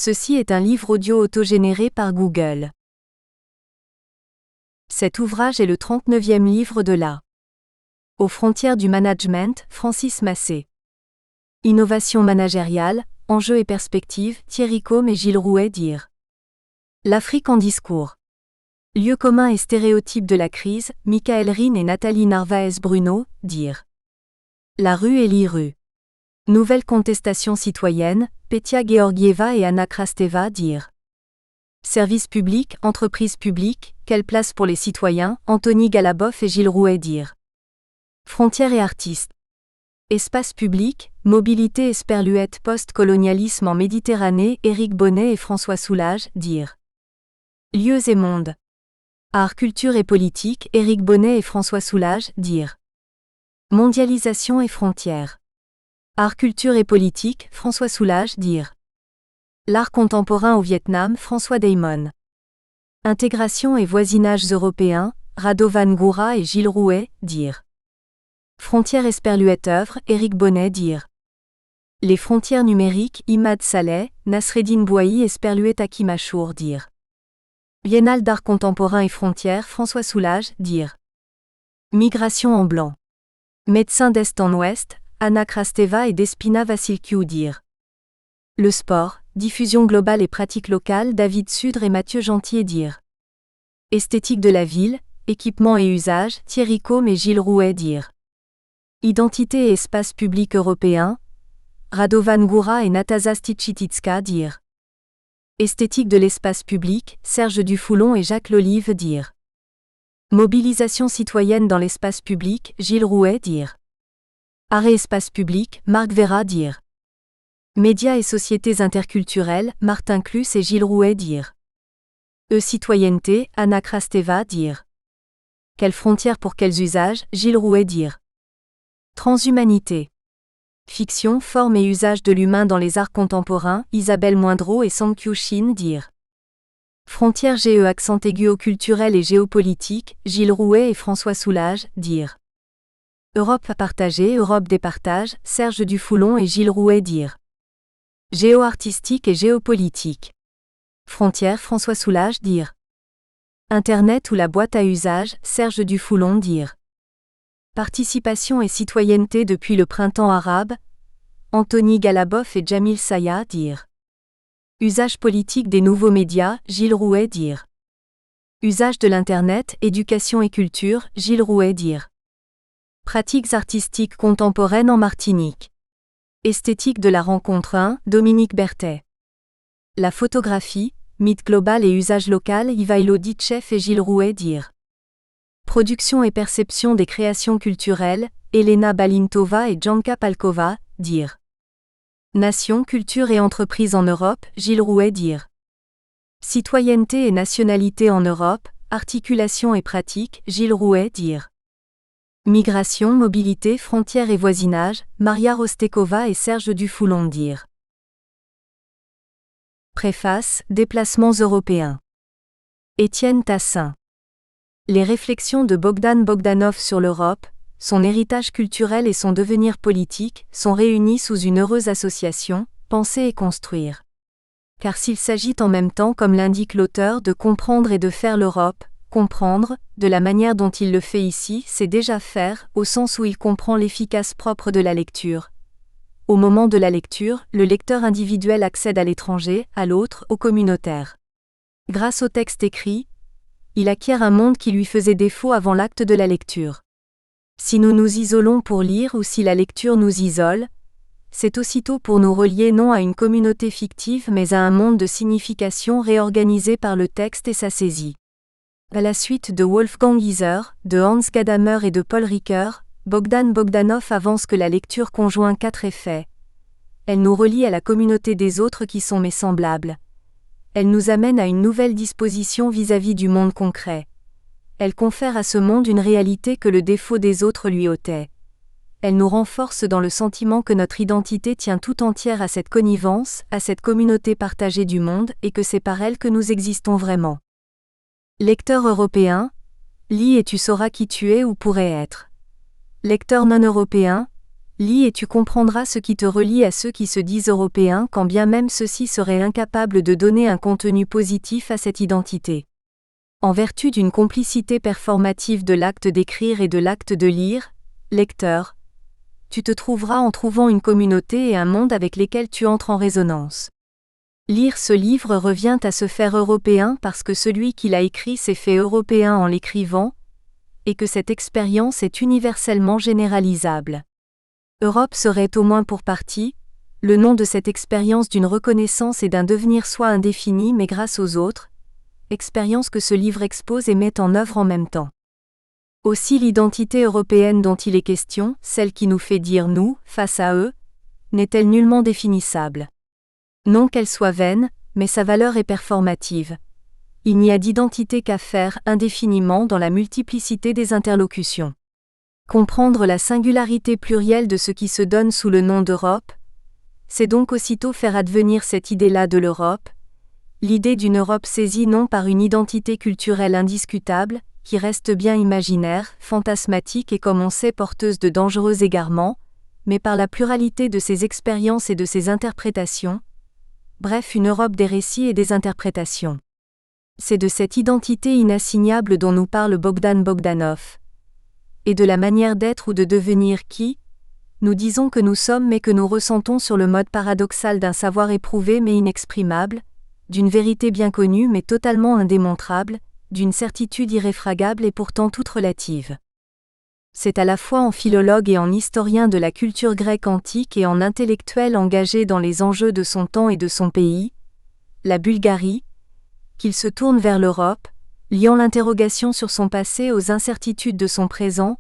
Ceci est un livre audio autogénéré par Google. Cet ouvrage est le 39e livre de la Aux frontières du management, Francis Massé. Innovation managériale, enjeux et perspectives, Thierry Combe et Gilles Rouet dire. L'Afrique en discours. Lieux communs et stéréotypes de la crise, Michael Rhin et Nathalie Narvaez-Bruno, dire. La rue et l'IRU. Nouvelle contestation citoyenne, Petia Georgieva et Anna Krasteva dire. Service public, entreprise publique, quelle place pour les citoyens, Anthony Galabov et Gilles Rouet dire. Frontières et artistes. Espace public, mobilité et sperluette post-colonialisme en Méditerranée, Éric Bonnet et François Soulages dire. Lieux et monde. Art, culture et politique, Éric Bonnet et François Soulages dire. Mondialisation et frontières. Art, culture et politique, François Soulages dire. L'art contemporain au Vietnam, François Daymon. Intégration et voisinages européens, Radovan Goura et Gilles Rouet dire. Frontières et sperluette œuvre, Éric Bonnet dire. Les frontières numériques, Imad Saleh, Nasreddine Bouahi et sperluette Hakim Achour dire. Biennale d'art contemporain et frontières, François Soulages dire. Migration en blanc. Médecins d'Est en Ouest, Anna Krasteva et Despina Vassilkiou dire. Le sport, diffusion globale et pratique locale, David Sudre et Mathieu Gentier dire. Esthétique de la ville, équipement et usage, Thierry Combe et Gilles Rouet dire. Identité et espace public européen, Radovan Goura et Nataša Stičičićka dire. Esthétique de l'espace public, Serge Dufoulon et Jacques Lolive dire. Mobilisation citoyenne dans l'espace public, Gilles Rouet dire. Art et espace public, Marc Vera dire. Médias et sociétés interculturelles, Martin Clus et Gilles Rouet dire. Citoyenneté, Anna Krasteva dire. Quelles frontières pour quels usages, Gilles Rouet dire. Transhumanité. Fiction, forme et usage de l'humain dans les arts contemporains, Isabelle Moindreau et Song-Kyu Shin dire. Frontières accent aigu au culturel et géopolitique, Gilles Rouet et François Soulages dire. Europe à partager, Europe des partages, Serge Dufoulon et Gilles Rouet dire. Géo-artistique et géopolitique. Frontières, François Soulages dire. Internet ou la boîte à usage, Serge Dufoulon dire. Participation et citoyenneté depuis le printemps arabe, Anthony Galabov et Jamil Saya dire. Usage politique des nouveaux médias, Gilles Rouet dire. Usage de l'Internet, éducation et culture, Gilles Rouet dire. Pratiques artistiques contemporaines en Martinique. Esthétique de la rencontre 1, Dominique Berthet. La photographie, mythe global et usage local, Ivailo Ditchev et Gilles Rouet dire. Production et perception des créations culturelles, Elena Balintova et Janka Palkova, dire. Nation, culture et entreprise en Europe, Gilles Rouet dire. Citoyenneté et nationalité en Europe, articulation et pratique, Gilles Rouet dire. Migration, mobilité, frontières et voisinage, Maria Rostekova et Serge Dufoulon dire. Préface, déplacements européens. Étienne Tassin. Les réflexions de Bogdan Bogdanov sur l'Europe, son héritage culturel et son devenir politique, sont réunies sous une heureuse association, penser et construire. Car s'il s'agit en même temps, comme l'indique l'auteur, de comprendre et de faire l'Europe, comprendre, de la manière dont il le fait ici, c'est déjà faire, au sens où il comprend l'efficace propre de la lecture. Au moment de la lecture, le lecteur individuel accède à l'étranger, à l'autre, au communautaire. Grâce au texte écrit, il acquiert un monde qui lui faisait défaut avant l'acte de la lecture. Si nous nous isolons pour lire ou si la lecture nous isole, c'est aussitôt pour nous relier non à une communauté fictive mais à un monde de signification réorganisé par le texte et sa saisie. À la suite de Wolfgang Iser, de Hans Gadamer et de Paul Ricoeur, Bogdan Bogdanov avance que la lecture conjoint 4 effets. Elle nous relie à la communauté des autres qui sont mes semblables. Elle nous amène à une nouvelle disposition vis-à-vis du monde concret. Elle confère à ce monde une réalité que le défaut des autres lui ôtait. Elle nous renforce dans le sentiment que notre identité tient tout entière à cette connivence, à cette communauté partagée du monde, et que c'est par elle que nous existons vraiment. Lecteur européen, lis et tu sauras qui tu es ou pourrais être. Lecteur non européen, Lis et tu comprendras ce qui te relie à ceux qui se disent européens quand bien même ceux-ci seraient incapables de donner un contenu positif à cette identité. En vertu d'une complicité performative de l'acte d'écrire et de l'acte de lire, lecteur, tu te trouveras en trouvant une communauté et un monde avec lesquels tu entres en résonance. Lire ce livre revient à se faire européen parce que celui qui l'a écrit s'est fait européen en l'écrivant, et que cette expérience est universellement généralisable. Europe serait au moins pour partie le nom de cette expérience d'une reconnaissance et d'un devenir soi indéfini mais grâce aux autres, expérience que ce livre expose et met en œuvre en même temps. Aussi l'identité européenne dont il est question, celle qui nous fait dire nous, face à eux, n'est-elle nullement définissable. Non qu'elle soit vaine, mais sa valeur est performative. Il n'y a d'identité qu'à faire indéfiniment dans la multiplicité des interlocutions. Comprendre la singularité plurielle de ce qui se donne sous le nom d'Europe, c'est donc aussitôt faire advenir cette idée-là de l'Europe, l'idée d'une Europe saisie non par une identité culturelle indiscutable, qui reste bien imaginaire, fantasmatique et comme on sait porteuse de dangereux égarements, mais par la pluralité de ses expériences et de ses interprétations, bref une Europe des récits et des interprétations. C'est de cette identité inassignable dont nous parle Bogdan Bogdanov, et de la manière d'être ou de devenir qui, nous disons que nous sommes mais que nous ressentons sur le mode paradoxal d'un savoir éprouvé mais inexprimable, d'une vérité bien connue mais totalement indémontrable, d'une certitude irréfragable et pourtant toute relative. C'est à la fois en philologue et en historien de la culture grecque antique et en intellectuel engagé dans les enjeux de son temps et de son pays, la Bulgarie, qu'il se tourne vers l'Europe, liant l'interrogation sur son passé aux incertitudes de son présent,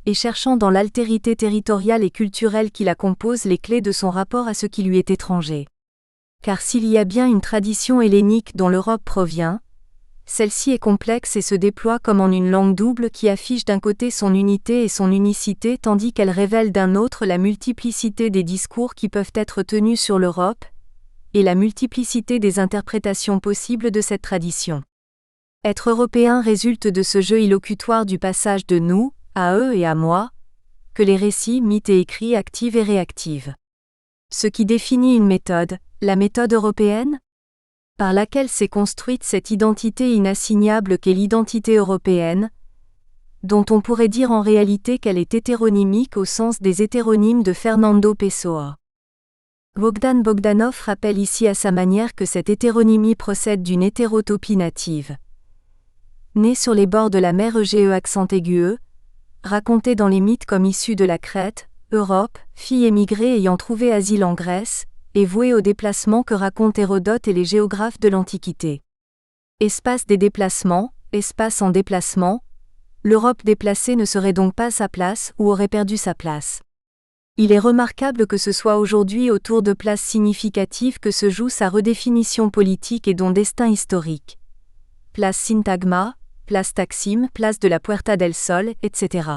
et cherchant dans l'altérité territoriale et culturelle qui la compose les clés de son rapport à ce qui lui est étranger. Car s'il y a bien une tradition hellénique dont l'Europe provient, celle-ci est complexe et se déploie comme en une langue double qui affiche d'un côté son unité et son unicité tandis qu'elle révèle d'un autre la multiplicité des discours qui peuvent être tenus sur l'Europe, et la multiplicité des interprétations possibles de cette tradition. Être européen résulte de ce jeu illocutoire du passage de nous, à eux et à moi, que les récits, mythes et écrits activent et réactivent. Ce qui définit une méthode, la méthode européenne, par laquelle s'est construite cette identité inassignable qu'est l'identité européenne, dont on pourrait dire en réalité qu'elle est hétéronymique au sens des hétéronymes de Fernando Pessoa. Bogdan Bogdanov rappelle ici à sa manière que cette hétéronymie procède d'une hétérotopie native. Née sur les bords de la mer Égée accent aigu E, racontée dans les mythes comme issue de la Crète, Europe, fille émigrée ayant trouvé asile en Grèce, et vouée au déplacement que racontent Hérodote et les géographes de l'Antiquité. Espace des déplacements, espace en déplacement, l'Europe déplacée ne serait donc pas sa place ou aurait perdu sa place. Il est remarquable que ce soit aujourd'hui autour de places significatives que se joue sa redéfinition politique et dont destin historique. Place Syntagma, place Taksim, place de la Puerta del Sol, etc.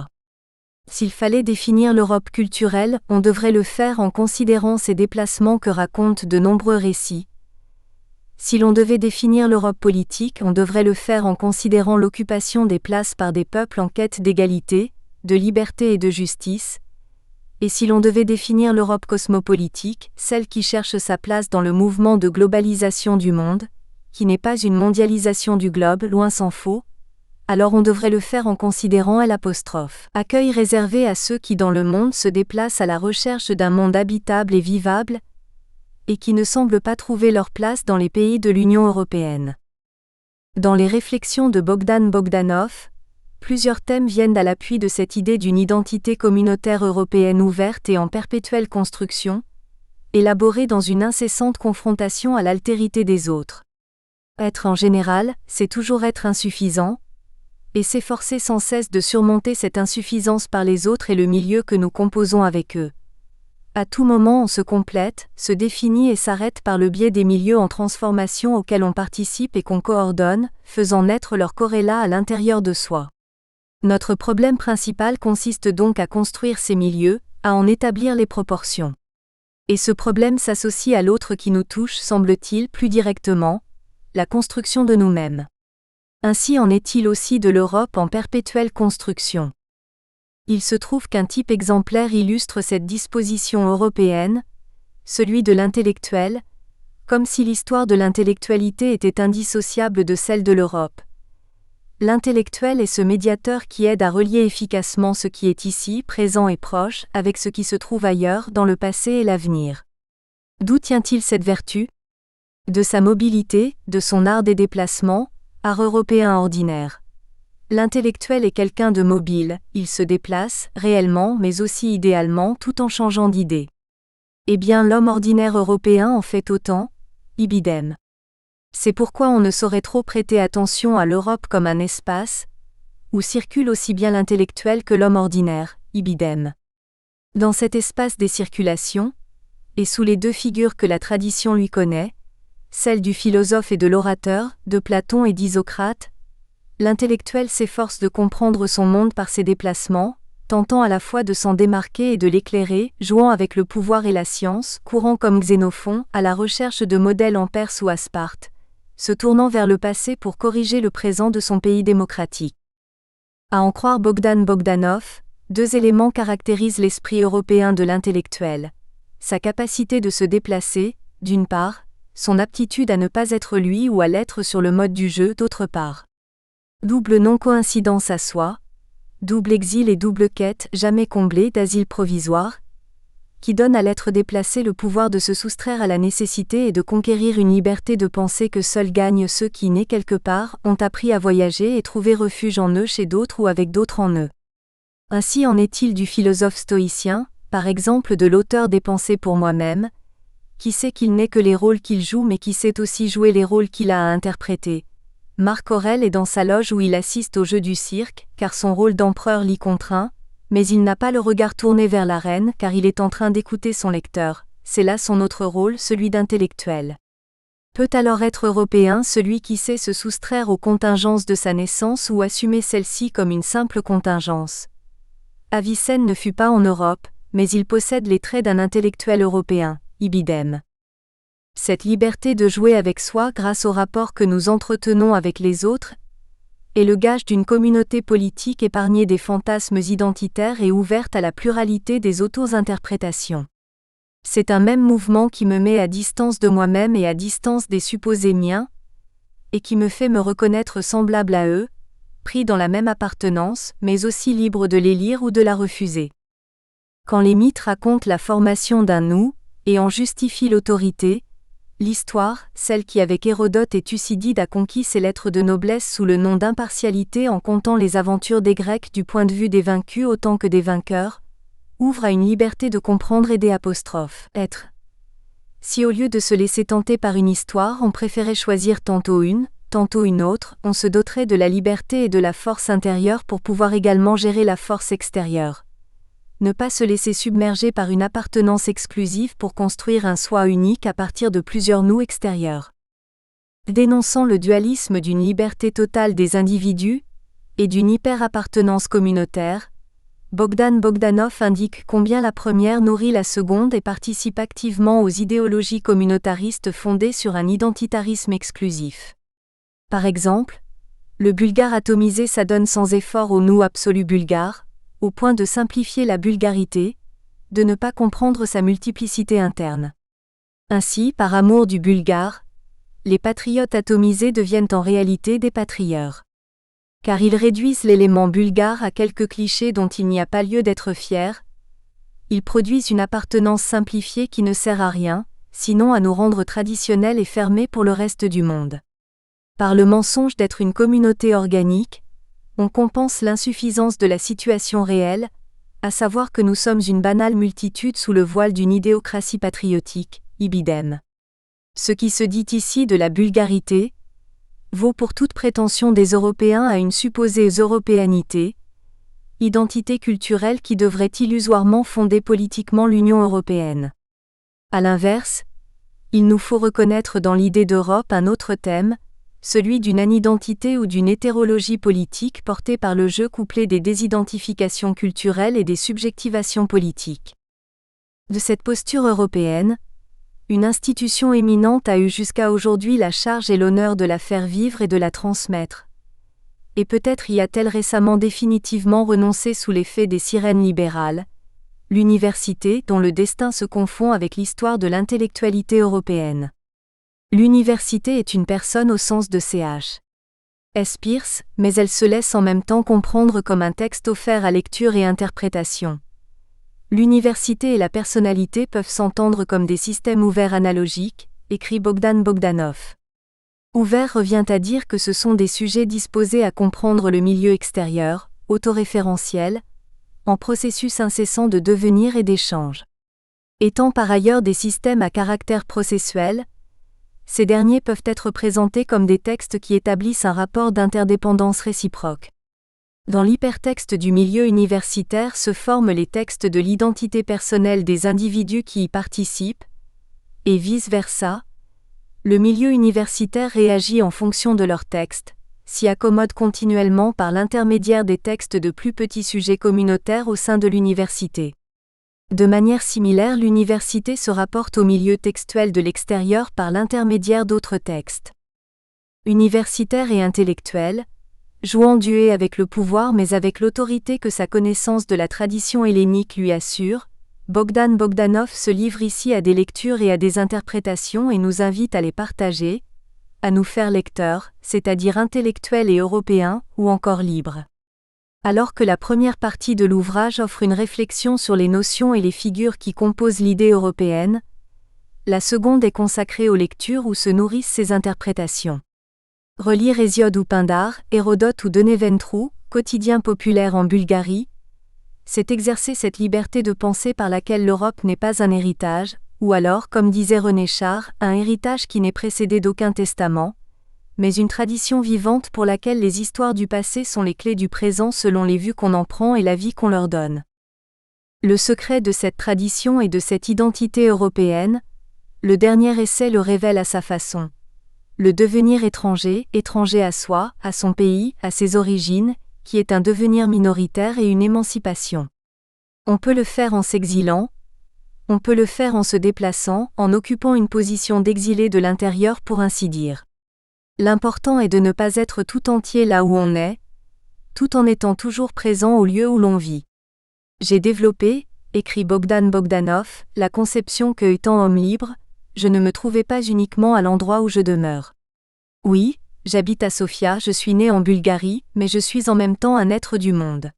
S'il fallait définir l'Europe culturelle, on devrait le faire en considérant ces déplacements que racontent de nombreux récits. Si l'on devait définir l'Europe politique, on devrait le faire en considérant l'occupation des places par des peuples en quête d'égalité, de liberté et de justice. Et si l'on devait définir l'Europe cosmopolitique, celle qui cherche sa place dans le mouvement de globalisation du monde, qui n'est pas une mondialisation du globe, loin s'en faut, alors on devrait le faire en considérant accueil réservé à ceux qui dans le monde se déplacent à la recherche d'un monde habitable et vivable, et qui ne semblent pas trouver leur place dans les pays de l'Union européenne. Dans les réflexions de Bogdan Bogdanov, plusieurs thèmes viennent à l'appui de cette idée d'une identité communautaire européenne ouverte et en perpétuelle construction, élaborée dans une incessante confrontation à l'altérité des autres. Être en général, c'est toujours être insuffisant, et s'efforcer sans cesse de surmonter cette insuffisance par les autres et le milieu que nous composons avec eux. À tout moment on se complète, se définit et s'arrête par le biais des milieux en transformation auxquels on participe et qu'on coordonne, faisant naître leur corrélat à l'intérieur de soi. Notre problème principal consiste donc à construire ces milieux, à en établir les proportions. Et ce problème s'associe à l'autre qui nous touche, semble-t-il, plus directement, la construction de nous-mêmes. Ainsi en est-il aussi de l'Europe en perpétuelle construction. Il se trouve qu'un type exemplaire illustre cette disposition européenne, celui de l'intellectuel, comme si l'histoire de l'intellectualité était indissociable de celle de l'Europe. L'intellectuel est ce médiateur qui aide à relier efficacement ce qui est ici, présent et proche, avec ce qui se trouve ailleurs, dans le passé et l'avenir. D'où tient-il cette vertu ? De sa mobilité, de son art des déplacements, art européen ordinaire. L'intellectuel est quelqu'un de mobile, il se déplace, réellement mais aussi idéalement tout en changeant d'idée. Eh bien l'homme ordinaire européen en fait autant, ibidem. C'est pourquoi on ne saurait trop prêter attention à l'Europe comme un espace, où circule aussi bien l'intellectuel que l'homme ordinaire, ibidem. Dans cet espace des circulations, et sous les deux figures que la tradition lui connaît, celle du philosophe et de l'orateur, de Platon et d'Isocrate, l'intellectuel s'efforce de comprendre son monde par ses déplacements, tentant à la fois de s'en démarquer et de l'éclairer, jouant avec le pouvoir et la science, courant comme Xénophon, à la recherche de modèles en Perse ou à Sparte, se tournant vers le passé pour corriger le présent de son pays démocratique. À en croire Bogdan Bogdanov, deux éléments caractérisent l'esprit européen de l'intellectuel. Sa capacité de se déplacer, d'une part, son aptitude à ne pas être lui ou à l'être sur le mode du jeu, d'autre part. Double non-coïncidence à soi, double exil et double quête jamais comblée d'asile provisoire, qui donne à l'être déplacé le pouvoir de se soustraire à la nécessité et de conquérir une liberté de penser que seuls gagnent ceux qui, nés quelque part, ont appris à voyager et trouvé refuge en eux chez d'autres ou avec d'autres en eux. Ainsi en est-il du philosophe stoïcien, par exemple de l'auteur des Pensées pour moi-même, qui sait qu'il n'est que les rôles qu'il joue mais qui sait aussi jouer les rôles qu'il a à interpréter. Marc Aurèle est dans sa loge où il assiste au jeu du cirque, car son rôle d'empereur l'y contraint, mais il n'a pas le regard tourné vers l'arène car il est en train d'écouter son lecteur, c'est là son autre rôle, celui d'intellectuel. Peut alors être européen celui qui sait se soustraire aux contingences de sa naissance ou assumer celle-ci comme une simple contingence. Avicenne ne fut pas en Europe, mais il possède les traits d'un intellectuel européen, ibidem. Cette liberté de jouer avec soi grâce au rapport que nous entretenons avec les autres est le gage d'une communauté politique épargnée des fantasmes identitaires et ouverte à la pluralité des auto-interprétations. C'est un même mouvement qui me met à distance de moi-même et à distance des supposés miens, et qui me fait me reconnaître semblable à eux, pris dans la même appartenance, mais aussi libre de les lire ou de la refuser. Quand les mythes racontent la formation d'un nous, et en justifient l'autorité, l'histoire, celle qui avec Hérodote et Thucydide a conquis ses lettres de noblesse sous le nom d'impartialité en contant les aventures des Grecs du point de vue des vaincus autant que des vainqueurs, ouvre à une liberté de comprendre et des apostrophes. Être. Si au lieu de se laisser tenter par une histoire on préférait choisir tantôt une autre, on se doterait de la liberté et de la force intérieure pour pouvoir également gérer la force extérieure. Ne pas se laisser submerger par une appartenance exclusive pour construire un soi unique à partir de plusieurs nous extérieurs. Dénonçant le dualisme d'une liberté totale des individus et d'une hyper-appartenance communautaire, Bogdan Bogdanov indique combien la première nourrit la seconde et participe activement aux idéologies communautaristes fondées sur un identitarisme exclusif. Par exemple, le bulgare atomisé s'adonne sans effort au nous absolu bulgare, au point de simplifier la bulgarité, de ne pas comprendre sa multiplicité interne. Ainsi, par amour du bulgare, les patriotes atomisés deviennent en réalité des patrieurs. Car ils réduisent l'élément bulgare à quelques clichés dont il n'y a pas lieu d'être fier, ils produisent une appartenance simplifiée qui ne sert à rien, sinon à nous rendre traditionnels et fermés pour le reste du monde. Par le mensonge d'être une communauté organique, on compense l'insuffisance de la situation réelle, à savoir que nous sommes une banale multitude sous le voile d'une idéocratie patriotique, ibidem. Ce qui se dit ici de la bulgarité vaut pour toute prétention des Européens à une supposée européanité, identité culturelle qui devrait illusoirement fonder politiquement l'Union européenne. À l'inverse, il nous faut reconnaître dans l'idée d'Europe un autre thème, celui d'une anidentité ou d'une hétérologie politique portée par le jeu couplé des désidentifications culturelles et des subjectivations politiques. De cette posture européenne, une institution éminente a eu jusqu'à aujourd'hui la charge et l'honneur de la faire vivre et de la transmettre. et peut-être y a-t-elle récemment définitivement renoncé sous l'effet des sirènes libérales, l'université dont le destin se confond avec l'histoire de l'intellectualité européenne. L'université est une personne au sens de Ch. S. Peirce, mais elle se laisse en même temps comprendre comme un texte offert à lecture et interprétation. L'université et la personnalité peuvent s'entendre comme des systèmes ouverts analogiques, écrit Bogdan Bogdanov. Ouvert revient à dire que ce sont des sujets disposés à comprendre le milieu extérieur, autoréférentiel, en processus incessant de devenir et d'échange. Étant par ailleurs des systèmes à caractère processuel, ces derniers peuvent être présentés comme des textes qui établissent un rapport d'interdépendance réciproque. Dans l'hypertexte du milieu universitaire se forment les textes de l'identité personnelle des individus qui y participent, et vice-versa. Le milieu universitaire réagit en fonction de leurs textes, s'y accommode continuellement par l'intermédiaire des textes de plus petits sujets communautaires au sein de l'université. De manière similaire, l'université se rapporte au milieu textuel de l'extérieur par l'intermédiaire d'autres textes. Universitaire et intellectuel, jouant duet avec le pouvoir mais avec l'autorité que sa connaissance de la tradition hellénique lui assure, Bogdan Bogdanov se livre ici à des lectures et à des interprétations et nous invite à les partager, à nous faire lecteurs, c'est-à-dire intellectuels et européens, ou encore libres. Alors que la première partie de l'ouvrage offre une réflexion sur les notions et les figures qui composent l'idée européenne, la seconde est consacrée aux lectures où se nourrissent ces interprétations. Relire Hésiode ou Pindare, Hérodote ou Deneventrou, quotidien populaire en Bulgarie, c'est exercer cette liberté de pensée par laquelle l'Europe n'est pas un héritage, ou alors, comme disait René Char, un héritage qui n'est précédé d'aucun testament, mais une tradition vivante pour laquelle les histoires du passé sont les clés du présent selon les vues qu'on en prend et la vie qu'on leur donne. Le secret de cette tradition et de cette identité européenne, le dernier essai le révèle à sa façon. Le devenir étranger, étranger à soi, à son pays, à ses origines, qui est un devenir minoritaire et une émancipation. On peut le faire en s'exilant, on peut le faire en se déplaçant, en occupant une position d'exilé de l'intérieur pour ainsi dire. L'important est de ne pas être tout entier là où on est, tout en étant toujours présent au lieu où l'on vit. J'ai développé, écrit Bogdan Bogdanov, la conception que, étant homme libre, je ne me trouvais pas uniquement à l'endroit où je demeure. Oui, j'habite à Sofia, je suis né en Bulgarie, mais je suis en même temps un être du monde.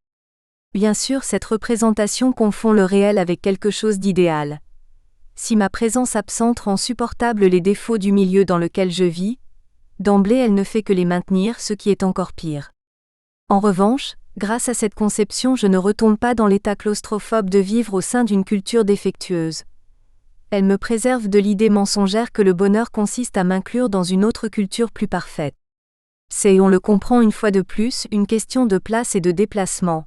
Bien sûr, cette représentation confond le réel avec quelque chose d'idéal. Si ma présence absente rend supportable les défauts du milieu dans lequel je vis, d'emblée elle ne fait que les maintenir, ce qui est encore pire. En revanche, grâce à cette conception, je ne retombe pas dans l'état claustrophobe de vivre au sein d'une culture défectueuse. Elle me préserve de l'idée mensongère que le bonheur consiste à m'inclure dans une autre culture plus parfaite. C'est, on le comprend une fois de plus, une question de place et de déplacement.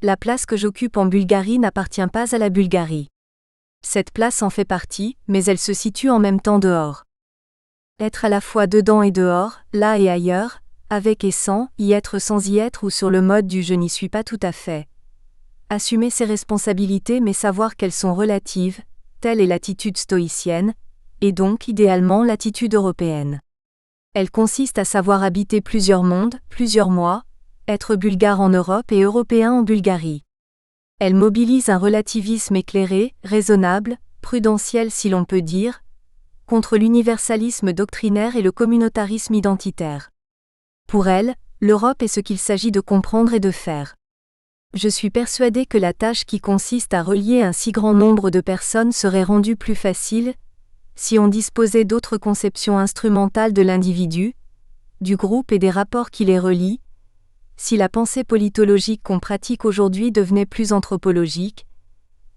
La place que j'occupe en Bulgarie n'appartient pas à la Bulgarie. Cette place en fait partie, mais elle se situe en même temps dehors. Être à la fois dedans et dehors, là et ailleurs, avec et sans, y être sans y être ou sur le mode du je n'y suis pas tout à fait. Assumer ses responsabilités mais savoir qu'elles sont relatives, telle est l'attitude stoïcienne, et donc idéalement l'attitude européenne. Elle consiste à savoir habiter plusieurs mondes, plusieurs mois, être bulgare en Europe et européen en Bulgarie. Elle mobilise un relativisme éclairé, raisonnable, prudentiel si l'on peut dire, contre l'universalisme doctrinaire et le communautarisme identitaire. Pour elle, l'Europe est ce qu'il s'agit de comprendre et de faire. Je suis persuadé que la tâche qui consiste à relier un si grand nombre de personnes serait rendue plus facile, si on disposait d'autres conceptions instrumentales de l'individu, du groupe et des rapports qui les relient, si la pensée politologique qu'on pratique aujourd'hui devenait plus anthropologique,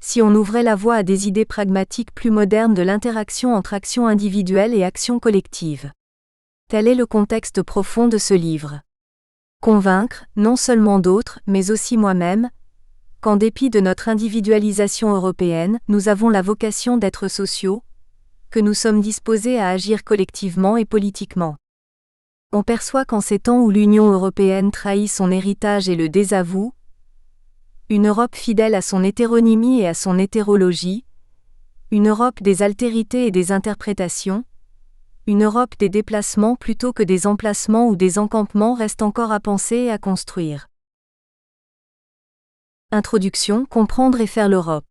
si on ouvrait la voie à des idées pragmatiques plus modernes de l'interaction entre action individuelle et action collective. Tel est le contexte profond de ce livre. Convaincre, non seulement d'autres, mais aussi moi-même, qu'en dépit de notre individualisation européenne, nous avons la vocation d'être sociaux, que nous sommes disposés à agir collectivement et politiquement. On perçoit qu'en ces temps où l'Union européenne trahit son héritage et le désavoue, une Europe fidèle à son hétéronymie et à son hétérologie, une Europe des altérités et des interprétations, une Europe des déplacements plutôt que des emplacements ou des encampements reste encore à penser et à construire. Introduction, comprendre et faire l'Europe.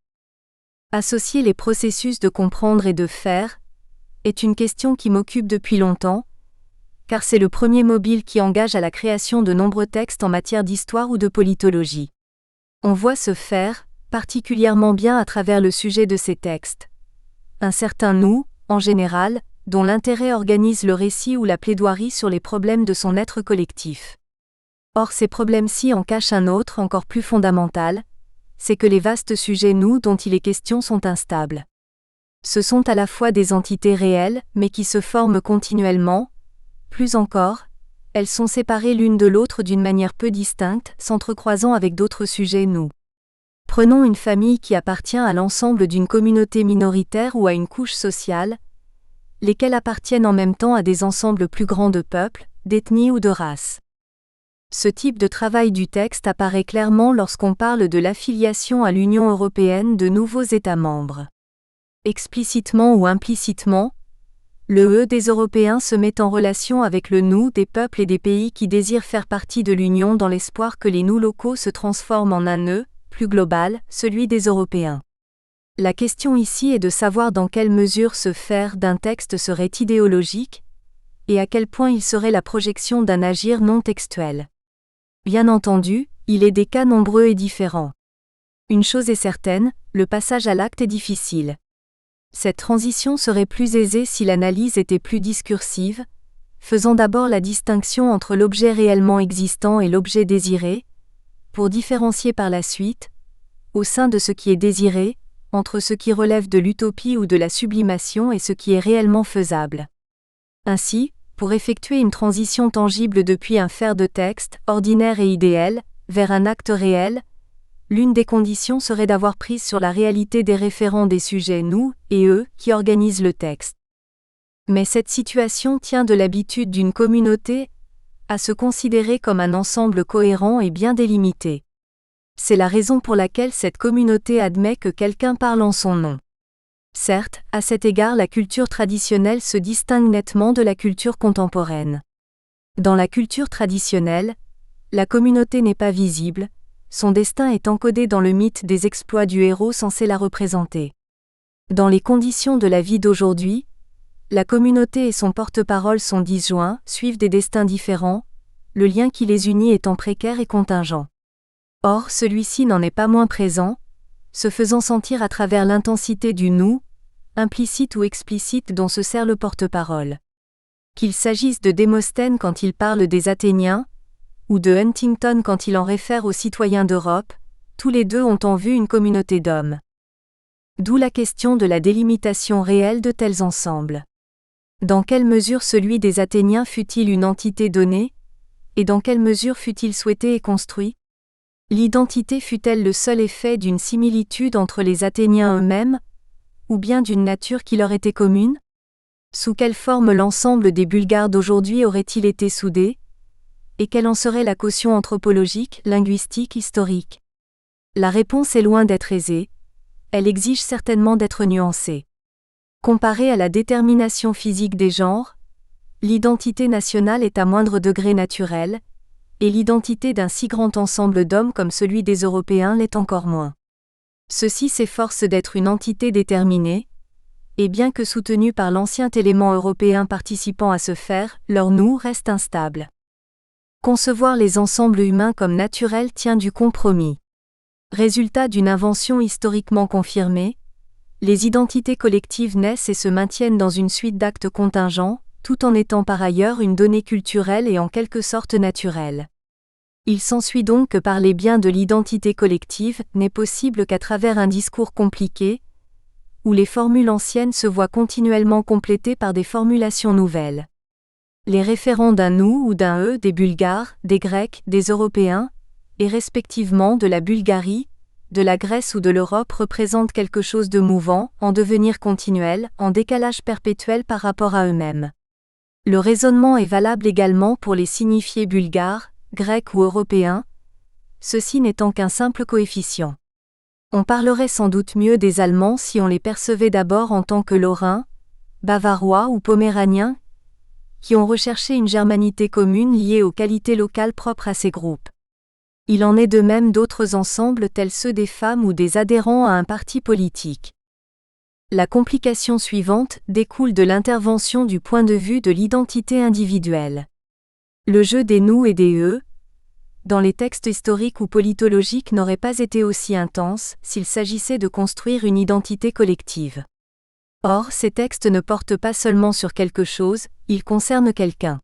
Associer les processus de comprendre et de faire est une question qui m'occupe depuis longtemps, car c'est le premier mobile qui engage à la création de nombreux textes en matière d'histoire ou de politologie. On voit se faire particulièrement bien à travers le sujet de ces textes. Un certain nous, en général, dont l'intérêt organise le récit ou la plaidoirie sur les problèmes de son être collectif. Or ces problèmes-ci en cachent un autre encore plus fondamental, c'est que les vastes sujets nous dont il est question sont instables. Ce sont à la fois des entités réelles, mais qui se forment continuellement. Plus encore, elles sont séparées l'une de l'autre d'une manière peu distincte, s'entrecroisant avec d'autres sujets nous. Prenons une famille qui appartient à l'ensemble d'une communauté minoritaire ou à une couche sociale, lesquelles appartiennent en même temps à des ensembles plus grands de peuples, d'ethnies ou de races. Ce type de travail du texte apparaît clairement lorsqu'on parle de l'affiliation à l'Union européenne de nouveaux États membres. Explicitement ou implicitement, le « eux » des Européens se met en relation avec le « nous » des peuples et des pays qui désirent faire partie de l'Union dans l'espoir que les « nous » locaux se transforment en un « eux » plus global, celui des Européens. La question ici est de savoir dans quelle mesure ce faire d'un texte serait idéologique, et à quel point il serait la projection d'un agir non textuel. Bien entendu, il est des cas nombreux et différents. Une chose est certaine, le passage à l'acte est difficile. Cette transition serait plus aisée si l'analyse était plus discursive, faisant d'abord la distinction entre l'objet réellement existant et l'objet désiré, pour différencier par la suite, au sein de ce qui est désiré, entre ce qui relève de l'utopie ou de la sublimation et ce qui est réellement faisable. Ainsi, pour effectuer une transition tangible depuis un faire de texte, ordinaire et idéal, vers un acte réel, l'une des conditions serait d'avoir prise sur la réalité des référents des sujets nous et eux qui organisent le texte. Mais cette situation tient de l'habitude d'une communauté à se considérer comme un ensemble cohérent et bien délimité. C'est la raison pour laquelle cette communauté admet que quelqu'un parle en son nom. Certes, à cet égard la culture traditionnelle se distingue nettement de la culture contemporaine. Dans la culture traditionnelle, la communauté n'est pas visible, son destin est encodé dans le mythe des exploits du héros censé la représenter. Dans les conditions de la vie d'aujourd'hui, la communauté et son porte-parole sont disjoints, suivent des destins différents, le lien qui les unit étant précaire et contingent. Or, celui-ci n'en est pas moins présent, se faisant sentir à travers l'intensité du nous, implicite ou explicite dont se sert le porte-parole. Qu'il s'agisse de Démosthène quand il parle des Athéniens, ou de Huntington quand il en réfère aux citoyens d'Europe, tous les deux ont en vue une communauté d'hommes. D'où la question de la délimitation réelle de tels ensembles. Dans quelle mesure celui des Athéniens fut-il une entité donnée, et dans quelle mesure fut-il souhaité et construit ? L'identité fut-elle le seul effet d'une similitude entre les Athéniens eux-mêmes, ou bien d'une nature qui leur était commune ? Sous quelle forme l'ensemble des Bulgares d'aujourd'hui aurait-il été soudé ? Et quelle en serait la caution anthropologique, linguistique, historique ? La réponse est loin d'être aisée, elle exige certainement d'être nuancée. Comparée à la détermination physique des genres, l'identité nationale est à moindre degré naturelle, et l'identité d'un si grand ensemble d'hommes comme celui des Européens l'est encore moins. Ceux-ci s'efforcent d'être une entité déterminée, et bien que soutenus par l'ancien élément européen participant à ce faire, leur nous reste instable. Concevoir les ensembles humains comme naturels tient du compromis. Résultat d'une invention historiquement confirmée, les identités collectives naissent et se maintiennent dans une suite d'actes contingents, tout en étant par ailleurs une donnée culturelle et en quelque sorte naturelle. Il s'ensuit donc que parler bien de l'identité collective n'est possible qu'à travers un discours compliqué, où les formules anciennes se voient continuellement complétées par des formulations nouvelles. Les référents d'un nous ou d'un eux des Bulgares, des Grecs, des Européens, et respectivement de la Bulgarie, de la Grèce ou de l'Europe représentent quelque chose de mouvant, en devenir continuel, en décalage perpétuel par rapport à eux-mêmes. Le raisonnement est valable également pour les signifiés bulgares, grecs ou européens, ceci n'étant qu'un simple coefficient. On parlerait sans doute mieux des Allemands si on les percevait d'abord en tant que Lorrains, Bavarois ou Poméraniens, qui ont recherché une germanité commune liée aux qualités locales propres à ces groupes. Il en est de même d'autres ensembles tels ceux des femmes ou des adhérents à un parti politique. La complication suivante découle de l'intervention du point de vue de l'identité individuelle. Le jeu des nous et des eux, dans les textes historiques ou politologiques, n'aurait pas été aussi intense s'il s'agissait de construire une identité collective. Or, ces textes ne portent pas seulement sur quelque chose, ils concernent quelqu'un.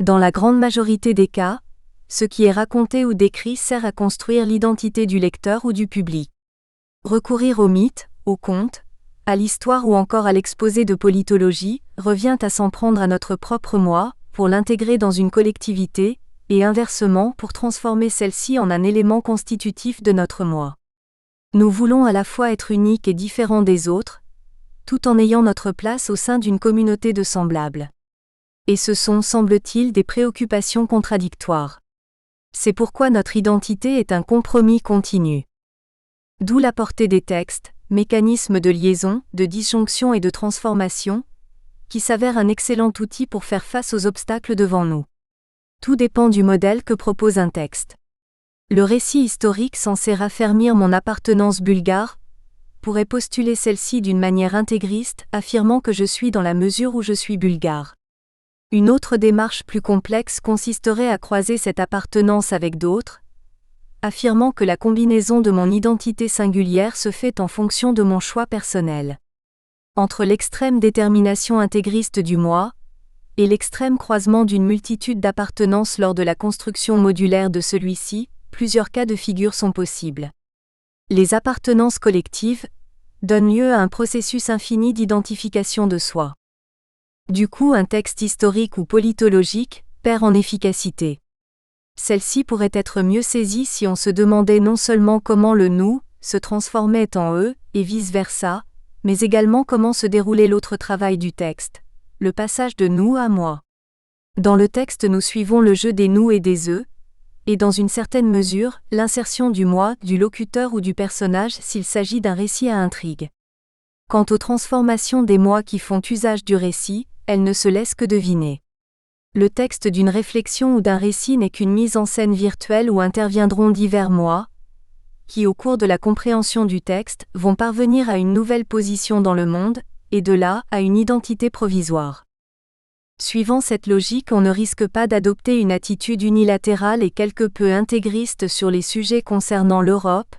Dans la grande majorité des cas, ce qui est raconté ou décrit sert à construire l'identité du lecteur ou du public. Recourir au mythe, au conte, à l'histoire ou encore à l'exposé de politologie revient à s'en prendre à notre propre moi, pour l'intégrer dans une collectivité, et inversement pour transformer celle-ci en un élément constitutif de notre moi. Nous voulons à la fois être uniques et différents des autres, tout en ayant notre place au sein d'une communauté de semblables. Et ce sont, semble-t-il, des préoccupations contradictoires. C'est pourquoi notre identité est un compromis continu. D'où la portée des textes, mécanismes de liaison, de disjonction et de transformation, qui s'avèrent un excellent outil pour faire face aux obstacles devant nous. Tout dépend du modèle que propose un texte. Le récit historique censé raffermir mon appartenance bulgare pourrait postuler celle-ci d'une manière intégriste, affirmant que je suis dans la mesure où je suis bulgare. Une autre démarche plus complexe consisterait à croiser cette appartenance avec d'autres, affirmant que la combinaison de mon identité singulière se fait en fonction de mon choix personnel. Entre l'extrême détermination intégriste du moi, et l'extrême croisement d'une multitude d'appartenances lors de la construction modulaire de celui-ci, plusieurs cas de figure sont possibles. Les appartenances collectives donnent lieu à un processus infini d'identification de soi. Du coup, un texte historique ou politologique perd en efficacité. Celle-ci pourrait être mieux saisie si on se demandait non seulement comment le nous se transformait en eux, et vice-versa, mais également comment se déroulait l'autre travail du texte, le passage de nous à moi. Dans le texte, nous suivons le jeu des nous et des eux, et dans une certaine mesure, l'insertion du moi, du locuteur ou du personnage s'il s'agit d'un récit à intrigue. Quant aux transformations des moi qui font usage du récit, elles ne se laissent que deviner. Le texte d'une réflexion ou d'un récit n'est qu'une mise en scène virtuelle où interviendront divers moi, qui au cours de la compréhension du texte, vont parvenir à une nouvelle position dans le monde, et de là à une identité provisoire. Suivant cette logique, on ne risque pas d'adopter une attitude unilatérale et quelque peu intégriste sur les sujets concernant l'Europe,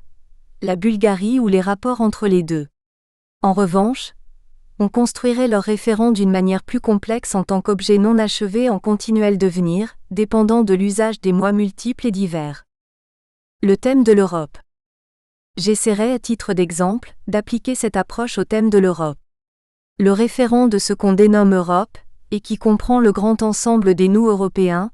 la Bulgarie ou les rapports entre les deux. En revanche, on construirait leurs référents d'une manière plus complexe en tant qu'objet non achevé en continuel devenir, dépendant de l'usage des moi multiples et divers. Le thème de l'Europe. J'essaierai, à titre d'exemple, d'appliquer cette approche au thème de l'Europe. Le référent de ce qu'on dénomme Europe, et qui comprend le grand ensemble des nous européens,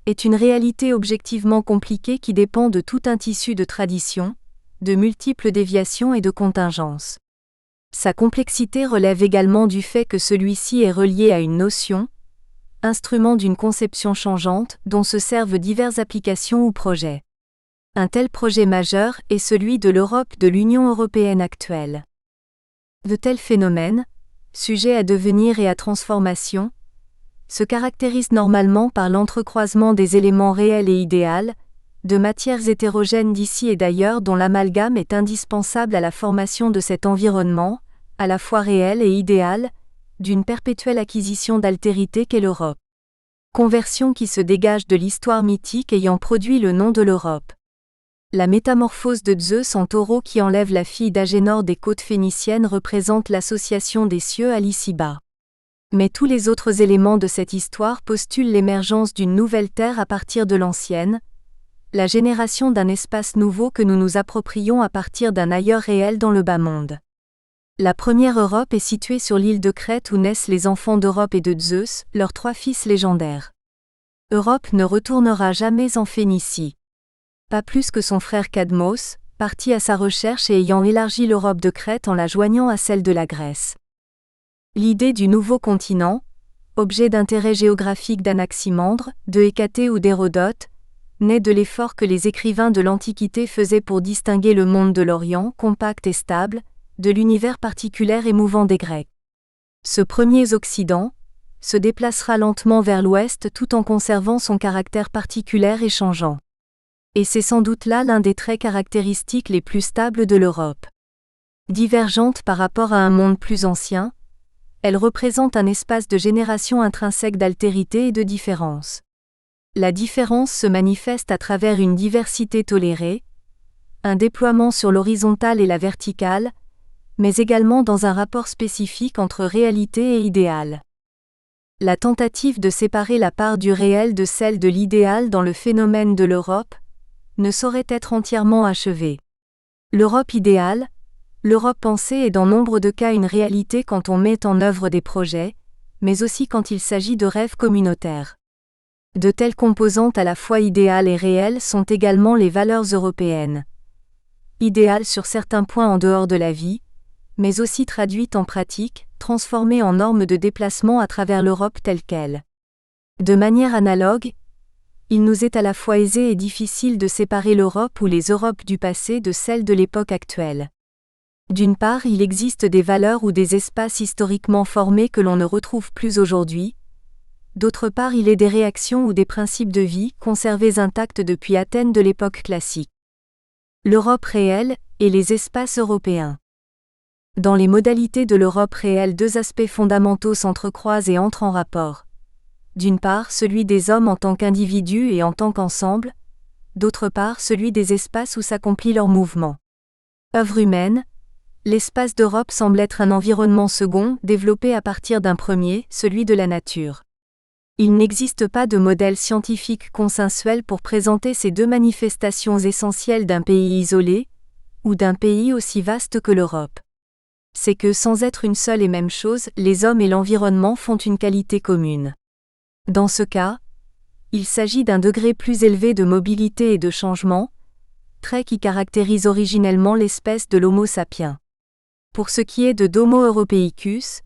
est une réalité objectivement compliquée qui dépend de tout un tissu de traditions, de multiples déviations et de contingences. Sa complexité relève également du fait que celui-ci est relié à une notion, instrument d'une conception changeante dont se servent diverses applications ou projets. Un tel projet majeur est celui de l'Europe de l'Union européenne actuelle. De tels phénomènes, sujets à devenir et à transformation, se caractérisent normalement par l'entrecroisement des éléments réels et idéals, de matières hétérogènes d'ici et d'ailleurs dont l'amalgame est indispensable à la formation de cet environnement, à la fois réel et idéal, d'une perpétuelle acquisition d'altérité qu'est l'Europe. Conversion qui se dégage de l'histoire mythique ayant produit le nom de l'Europe. La métamorphose de Zeus en taureau qui enlève la fille d'Agénor des côtes phéniciennes représente l'association des cieux à l'ici-bas. Mais tous les autres éléments de cette histoire postulent l'émergence d'une nouvelle terre à partir de l'ancienne, la génération d'un espace nouveau que nous nous approprions à partir d'un ailleurs réel dans le bas monde. La première Europe est située sur l'île de Crète où naissent les enfants d'Europe et de Zeus, leurs trois fils légendaires. Europe ne retournera jamais en Phénicie. Pas plus que son frère Cadmos, parti à sa recherche et ayant élargi l'Europe de Crète en la joignant à celle de la Grèce. L'idée du nouveau continent, objet d'intérêt géographique d'Anaximandre, de Hécatée ou d'Hérodote, naît de l'effort que les écrivains de l'Antiquité faisaient pour distinguer le monde de l'Orient, compact et stable, de l'univers particulier et mouvant des Grecs. Ce premier Occident, se déplacera lentement vers l'ouest tout en conservant son caractère particulier et changeant. Et c'est sans doute là l'un des traits caractéristiques les plus stables de l'Europe. Divergente par rapport à un monde plus ancien, elle représente un espace de génération intrinsèque d'altérité et de différence. La différence se manifeste à travers une diversité tolérée, un déploiement sur l'horizontale et la verticale, mais également dans un rapport spécifique entre réalité et idéal. La tentative de séparer la part du réel de celle de l'idéal dans le phénomène de l'Europe ne saurait être entièrement achevée. L'Europe idéale, l'Europe pensée est dans nombre de cas une réalité quand on met en œuvre des projets, mais aussi quand il s'agit de rêves communautaires. De telles composantes à la fois idéales et réelles sont également les valeurs européennes. Idéales sur certains points en dehors de la vie, mais aussi traduites en pratique, transformées en normes de déplacement à travers l'Europe telle qu'elle. De manière analogue, il nous est à la fois aisé et difficile de séparer l'Europe ou les Europes du passé de celles de l'époque actuelle. D'une part, il existe des valeurs ou des espaces historiquement formés que l'on ne retrouve plus aujourd'hui. D'autre part, il est des réactions ou des principes de vie conservés intacts depuis Athènes de l'époque classique. L'Europe réelle et les espaces européens. Dans les modalités de l'Europe réelle, deux aspects fondamentaux s'entrecroisent et entrent en rapport. D'une part, celui des hommes en tant qu'individus et en tant qu'ensemble, d'autre part, celui des espaces où s'accomplit leur mouvement. Œuvre humaine, l'espace d'Europe semble être un environnement second, développé à partir d'un premier, celui de la nature. Il n'existe pas de modèle scientifique consensuel pour présenter ces deux manifestations essentielles d'un pays isolé, ou d'un pays aussi vaste que l'Europe. C'est que sans être une seule et même chose, les hommes et l'environnement font une qualité commune. Dans ce cas, il s'agit d'un degré plus élevé de mobilité et de changement, trait qui caractérise originellement l'espèce de l'Homo sapiens. Pour ce qui est de d'Homo europeicus,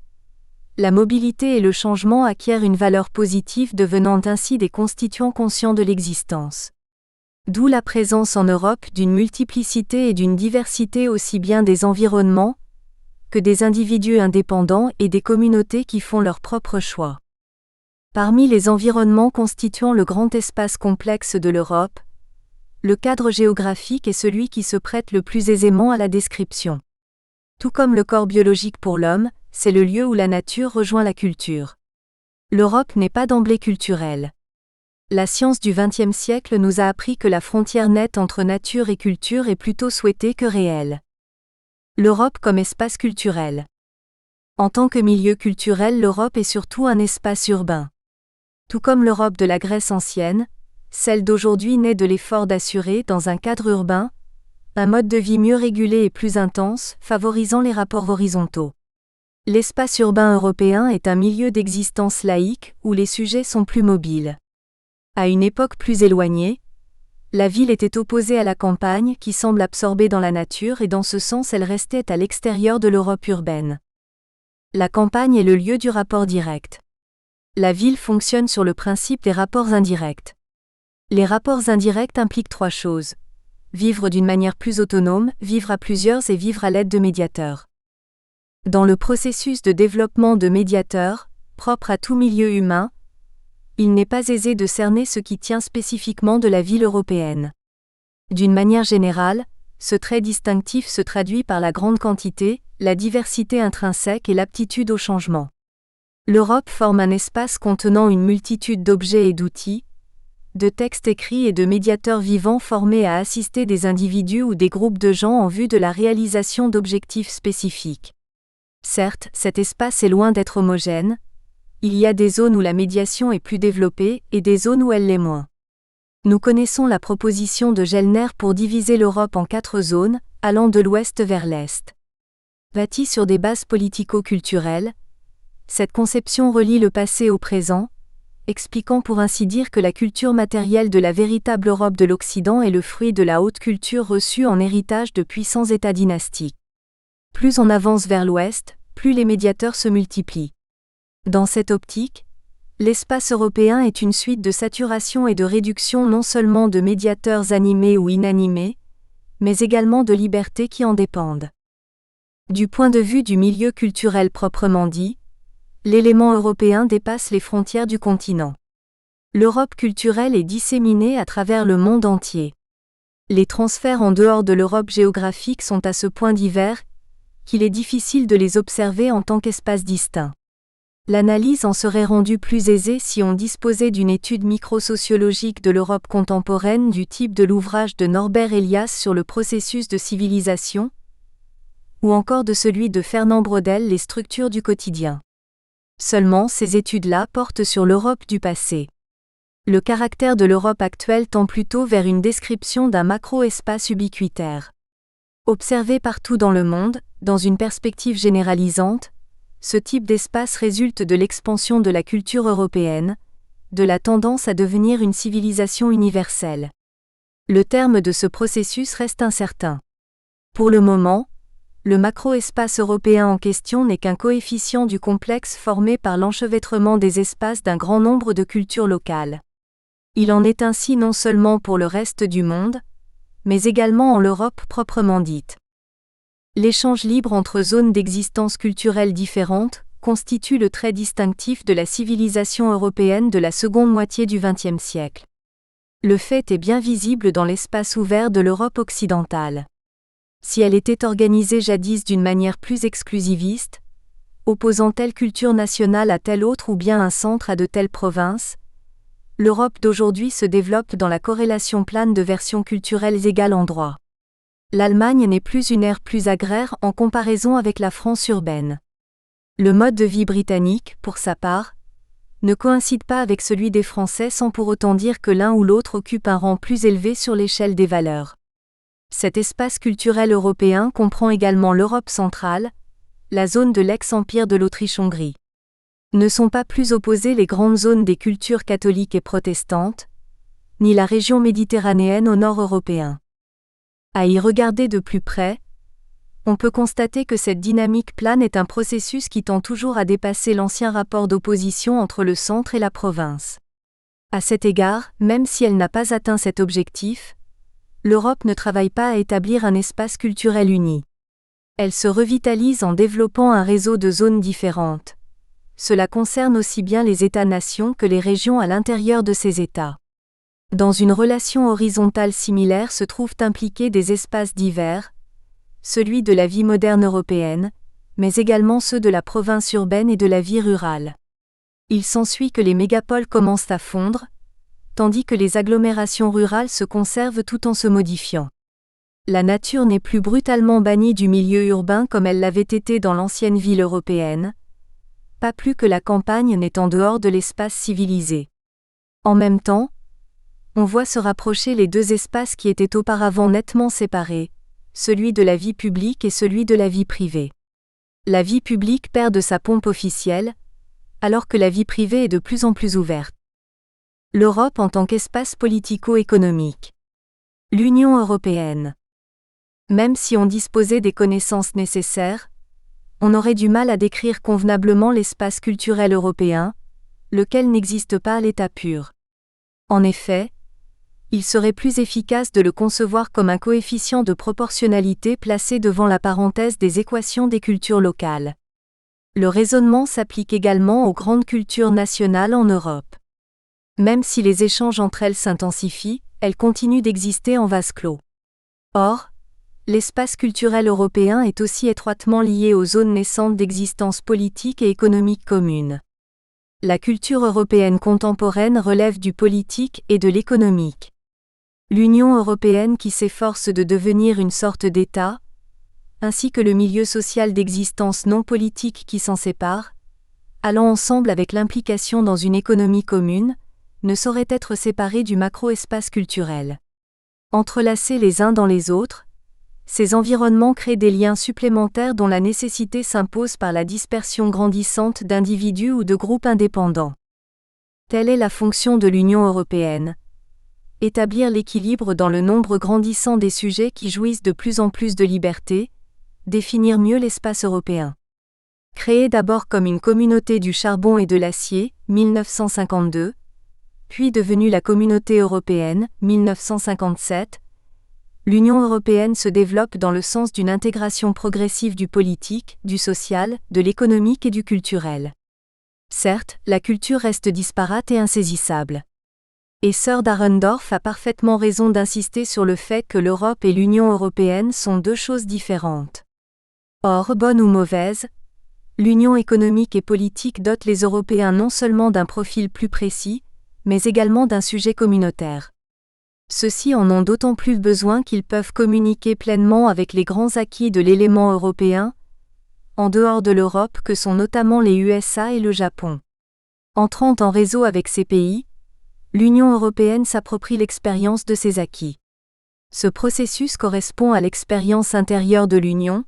la mobilité et le changement acquièrent une valeur positive, devenant ainsi des constituants conscients de l'existence. D'où la présence en Europe d'une multiplicité et d'une diversité aussi bien des environnements que des individus indépendants et des communautés qui font leurs propres choix. Parmi les environnements constituant le grand espace complexe de l'Europe, le cadre géographique est celui qui se prête le plus aisément à la description. Tout comme le corps biologique pour l'homme, c'est le lieu où la nature rejoint la culture. L'Europe n'est pas d'emblée culturelle. La science du XXe siècle nous a appris que la frontière nette entre nature et culture est plutôt souhaitée que réelle. L'Europe comme espace culturel. En tant que milieu culturel, l'Europe est surtout un espace urbain. Tout comme l'Europe de la Grèce ancienne, celle d'aujourd'hui naît de l'effort d'assurer, dans un cadre urbain, un mode de vie mieux régulé et plus intense, favorisant les rapports horizontaux. L'espace urbain européen est un milieu d'existence laïque où les sujets sont plus mobiles. À une époque plus éloignée, la ville était opposée à la campagne qui semble absorbée dans la nature et dans ce sens elle restait à l'extérieur de l'Europe urbaine. La campagne est le lieu du rapport direct. La ville fonctionne sur le principe des rapports indirects. Les rapports indirects impliquent trois choses. Vivre d'une manière plus autonome, vivre à plusieurs et vivre à l'aide de médiateurs. Dans le processus de développement de médiateurs, propre à tout milieu humain, il n'est pas aisé de cerner ce qui tient spécifiquement de la ville européenne. D'une manière générale, ce trait distinctif se traduit par la grande quantité, la diversité intrinsèque et l'aptitude au changement. L'Europe forme un espace contenant une multitude d'objets et d'outils, de textes écrits et de médiateurs vivants formés à assister des individus ou des groupes de gens en vue de la réalisation d'objectifs spécifiques. Certes, cet espace est loin d'être homogène. Il y a des zones où la médiation est plus développée et des zones où elle l'est moins. Nous connaissons la proposition de Gellner pour diviser l'Europe en 4 zones, allant de l'ouest vers l'est. Bâtie sur des bases politico-culturelles, cette conception relie le passé au présent, expliquant pour ainsi dire que la culture matérielle de la véritable Europe de l'Occident est le fruit de la haute culture reçue en héritage de puissants États dynastiques. Plus on avance vers l'ouest, plus les médiateurs se multiplient. Dans cette optique, l'espace européen est une suite de saturation et de réduction non seulement de médiateurs animés ou inanimés, mais également de libertés qui en dépendent. Du point de vue du milieu culturel proprement dit, L'élément européen dépasse les frontières du continent. L'Europe culturelle est disséminée à travers le monde entier. Les transferts en dehors de l'Europe géographique sont à ce point divers qu'il est difficile de les observer en tant qu'espaces distincts. L'analyse en serait rendue plus aisée si on disposait d'une étude microsociologique de l'Europe contemporaine du type de l'ouvrage de Norbert Elias sur le processus de civilisation, ou encore de celui de Fernand Braudel Les structures du quotidien. Seulement ces études-là portent sur l'Europe du passé. Le caractère de l'Europe actuelle tend plutôt vers une description d'un macro-espace ubiquitaire. Observé partout dans le monde, dans une perspective généralisante, ce type d'espace résulte de l'expansion de la culture européenne, de la tendance à devenir une civilisation universelle. Le terme de ce processus reste incertain. Pour le moment, le macro-espace européen en question n'est qu'un coefficient du complexe formé par l'enchevêtrement des espaces d'un grand nombre de cultures locales. Il en est ainsi non seulement pour le reste du monde, mais également en l'Europe proprement dite. L'échange libre entre zones d'existence culturelle différentes constitue le trait distinctif de la civilisation européenne de la seconde moitié du XXe siècle. Le fait est bien visible dans l'espace ouvert de l'Europe occidentale. Si elle était organisée jadis d'une manière plus exclusiviste, opposant telle culture nationale à telle autre ou bien un centre à de telles provinces, l'Europe d'aujourd'hui se développe dans la corrélation plane de versions culturelles égales en droit. L'Allemagne n'est plus une ère plus agraire en comparaison avec la France urbaine. Le mode de vie britannique, pour sa part, ne coïncide pas avec celui des Français sans pour autant dire que l'un ou l'autre occupe un rang plus élevé sur l'échelle des valeurs. Cet espace culturel européen comprend également l'Europe centrale, la zone de l'ex-empire de l'Autriche-Hongrie. Ne sont pas plus opposées les grandes zones des cultures catholiques et protestantes, ni la région méditerranéenne au nord européen. À y regarder de plus près, on peut constater que cette dynamique plane est un processus qui tend toujours à dépasser l'ancien rapport d'opposition entre le centre et la province. À cet égard, même si elle n'a pas atteint cet objectif, l'Europe ne travaille pas à établir un espace culturel uni. Elle se revitalise en développant un réseau de zones différentes. Cela concerne aussi bien les États-nations que les régions à l'intérieur de ces États. Dans une relation horizontale similaire se trouvent impliqués des espaces divers, celui de la vie moderne européenne, mais également ceux de la province urbaine et de la vie rurale. Il s'ensuit que les mégapoles commencent à fondre, tandis que les agglomérations rurales se conservent tout en se modifiant. La nature n'est plus brutalement bannie du milieu urbain comme elle l'avait été dans l'ancienne ville européenne, pas plus que la campagne n'est en dehors de l'espace civilisé. En même temps, on voit se rapprocher les deux espaces qui étaient auparavant nettement séparés, celui de la vie publique et celui de la vie privée. La vie publique perd de sa pompe officielle, alors que la vie privée est de plus en plus ouverte. L'Europe en tant qu'espace politico-économique. L'Union européenne. Même si on disposait des connaissances nécessaires, on aurait du mal à décrire convenablement l'espace culturel européen, lequel n'existe pas à l'état pur. En effet, il serait plus efficace de le concevoir comme un coefficient de proportionnalité placé devant la parenthèse des équations des cultures locales. Le raisonnement s'applique également aux grandes cultures nationales en Europe. Même si les échanges entre elles s'intensifient, elles continuent d'exister en vase clos. Or, l'espace culturel européen est aussi étroitement lié aux zones naissantes d'existence politique et économique commune. La culture européenne contemporaine relève du politique et de l'économique. L'Union européenne qui s'efforce de devenir une sorte d'État, ainsi que le milieu social d'existence non politique qui s'en sépare, allant ensemble avec l'implication dans une économie commune, ne sauraient être séparés du macro-espace culturel. Entrelacés les uns dans les autres, ces environnements créent des liens supplémentaires dont la nécessité s'impose par la dispersion grandissante d'individus ou de groupes indépendants. Telle est la fonction de l'Union européenne. Établir l'équilibre dans le nombre grandissant des sujets qui jouissent de plus en plus de liberté, définir mieux l'espace européen. Créée d'abord comme une communauté du charbon et de l'acier, 1952, puis devenue la Communauté européenne, 1957, l'Union européenne se développe dans le sens d'une intégration progressive du politique, du social, de l'économique et du culturel. Certes, la culture reste disparate et insaisissable. Et Sir Dahrendorf a parfaitement raison d'insister sur le fait que l'Europe et l'Union européenne sont deux choses différentes. Or, bonne ou mauvaise, l'union économique et politique dote les Européens non seulement d'un profil plus précis, mais également d'un sujet communautaire. Ceux-ci en ont d'autant plus besoin qu'ils peuvent communiquer pleinement avec les grands acquis de l'élément européen, en dehors de l'Europe que sont notamment les USA et le Japon. Entrant en réseau avec ces pays, l'Union européenne s'approprie l'expérience de ces acquis. Ce processus correspond à l'expérience intérieure de l'Union,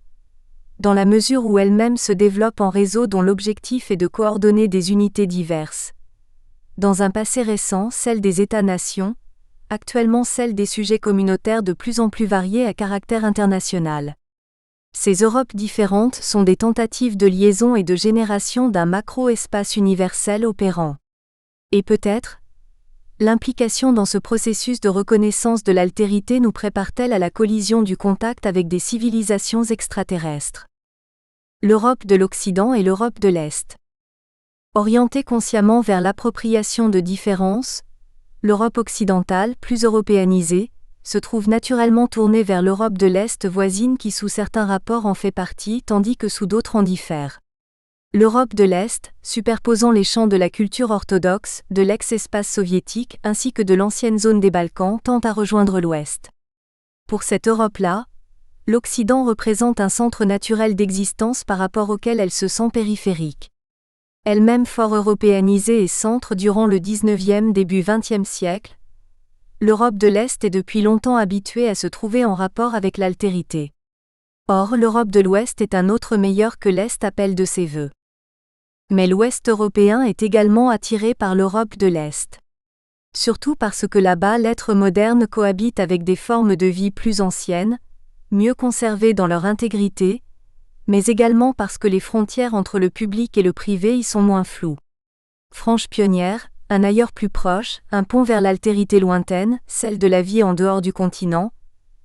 dans la mesure où elle-même se développe en réseau dont l'objectif est de coordonner des unités diverses. Dans un passé récent, celle des États-nations, actuellement celle des sujets communautaires de plus en plus variés à caractère international. Ces Europes différentes sont des tentatives de liaison et de génération d'un macro-espace universel opérant. Et peut-être, l'implication dans ce processus de reconnaissance de l'altérité nous prépare-t-elle à la collision du contact avec des civilisations extraterrestres. L'Europe de l'Occident et l'Europe de l'Est. Orientée consciemment vers l'appropriation de différences, l'Europe occidentale, plus européanisée, se trouve naturellement tournée vers l'Europe de l'Est voisine qui sous certains rapports en fait partie tandis que sous d'autres en diffère. L'Europe de l'Est, superposant les champs de la culture orthodoxe, de l'ex-espace soviétique ainsi que de l'ancienne zone des Balkans tend à rejoindre l'Ouest. Pour cette Europe-là, l'Occident représente un centre naturel d'existence par rapport auquel elle se sent périphérique. Elle-même fort européanisée et centre durant le XIXe début XXe siècle, l'Europe de l'Est est depuis longtemps habituée à se trouver en rapport avec l'altérité. Or, l'Europe de l'Ouest est un autre meilleur que l'Est appelle de ses vœux. Mais l'Ouest européen est également attiré par l'Europe de l'Est. Surtout parce que là-bas l'être moderne cohabite avec des formes de vie plus anciennes, mieux conservées dans leur intégrité, mais également parce que les frontières entre le public et le privé y sont moins floues. Franche pionnière, un ailleurs plus proche, un pont vers l'altérité lointaine, celle de la vie en dehors du continent,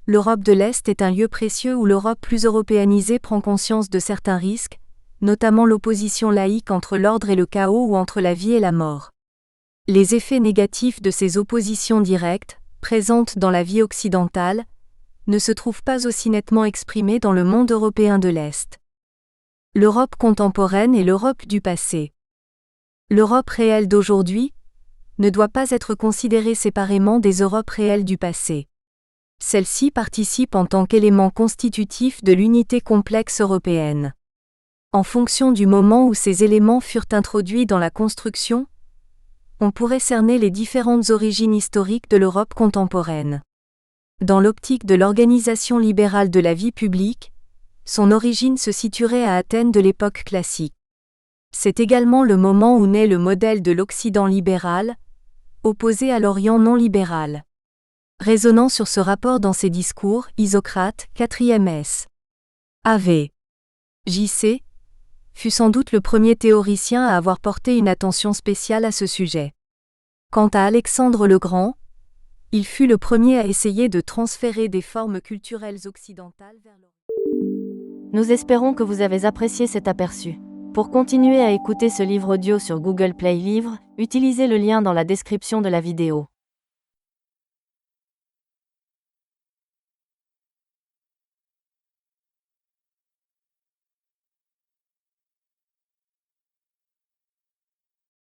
l'Europe de l'Est est un lieu précieux où l'Europe plus européanisée prend conscience de certains risques, notamment l'opposition laïque entre l'ordre et le chaos ou entre la vie et la mort. Les effets négatifs de ces oppositions directes, présentes dans la vie occidentale, ne se trouvent pas aussi nettement exprimés dans le monde européen de l'Est. L'Europe contemporaine et l'Europe du passé. L'Europe réelle d'aujourd'hui ne doit pas être considérée séparément des Europes réelles du passé. Celle-ci participe en tant qu'élément constitutif de l'unité complexe européenne. En fonction du moment où ces éléments furent introduits dans la construction, on pourrait cerner les différentes origines historiques de l'Europe contemporaine. Dans l'optique de l'organisation libérale de la vie publique, son origine se situerait à Athènes de l'époque classique. C'est également le moment où naît le modèle de l'Occident libéral, opposé à l'Orient non libéral. Résonnant sur ce rapport dans ses discours, Isocrate, 4e s. Av. J.C., fut sans doute le premier théoricien à avoir porté une attention spéciale à ce sujet. Quant à Alexandre le Grand, il fut le premier à essayer de transférer des formes culturelles occidentales vers l'Orient. Nous espérons que vous avez apprécié cet aperçu. Pour continuer à écouter ce livre audio sur Google Play Livres, utilisez le lien dans la description de la vidéo.